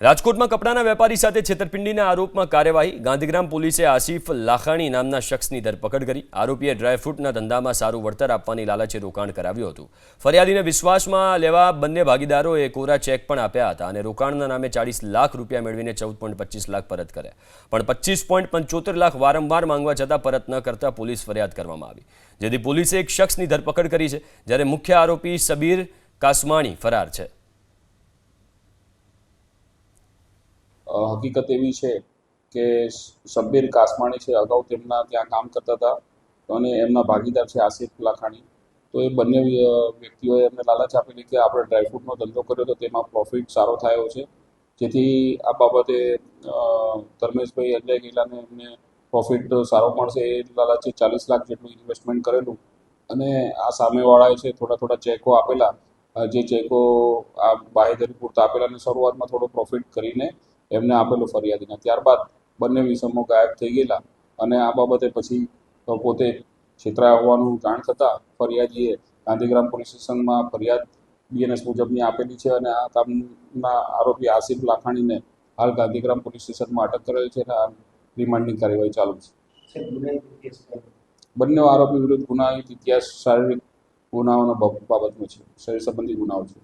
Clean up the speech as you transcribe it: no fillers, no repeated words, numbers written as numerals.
રાજકોટમાં કપડાના વેપારી સાથે છેતરપિંડીના આરોપમાં કાર્યવાહી। ગાંધીગ્રામ પોલીસે આસિફ લાખાણી નામના શખ્સની ધરપકડ કરી। આરોપીએ ડ્રાયફ્રૂટના ધંધામાં સારું વળતર આપવાની લાલચે રોકાણ કરાવ્યું હતું। ફરિયાદીને વિશ્વાસમાં લેવા બંને ભાગીદારોએ કોરા ચેક પણ આપ્યા હતા અને રોકાણના નામે 40 લાખ રૂપિયા મેળવીને 14.25 લાખ પરત કર્યા, પણ 25.75 લાખ વારંવાર માંગવા છતાં પરત ન કરતા પોલીસ ફરિયાદ કરવામાં આવી, જેથી પોલીસે એક શખ્સની ધરપકડ કરી છે, જ્યારે મુખ્ય આરોપી સબીર કાસમાણી ફરાર છે। હકીકત એવી છે કે સબ્બીર કાસમાણી છે, અગાઉ તેમના ત્યાં કામ કરતા હતા અને એમના ભાગીદાર છે આસિફ લાખાણી। તો એ બંને વ્યક્તિઓએ એમને લાલચ આપેલી કે આપણે ડ્રાયફ્રૂટનો ધંધો કર્યો તો તેમાં પ્રોફિટ સારો થયો છે, જેથી આ બાબતે ધર્મેશભાઈ અજય ગેલાને એમને પ્રોફિટ સારો મળશે એ લાલચે 40 લાખ જેટલું ઇન્વેસ્ટમેન્ટ કરેલું અને આ સામેવાળાએ છે થોડા ચેકો આપેલા, જે ચેકો આ બાહેધરી પૂરતા આપેલા અને શરૂઆતમાં થોડો પ્રોફિટ કરીને એમને આપેલું ફરિયાદીને। ત્યારબાદ બંને વિષમો ગાયબ થઈ ગયેલા અને આ બાબતે પછી પોતે છેતરાયા હોવાનું જાણ થતાં ફરિયાદીએ ગાંધીગ્રામ પોલીસ સ્ટેશનમાં ફરિયાદ BNS મુજબની આપેલી છે અને આ કામના આરોપી આસિફ લાખાણીને હાલ ગાંધીગ્રામ પોલીસ સ્ટેશનમાં અટક કરેલ છે અને રિમાન્ડની કાર્યવાહી ચાલુ છે। બંને આરોપી વિરુદ્ધ ગુનાહિત ઇતિહાસ શારીરિક ગુનાઓના બાબતનો છે, શરીર સંબંધી ગુનાઓ છે।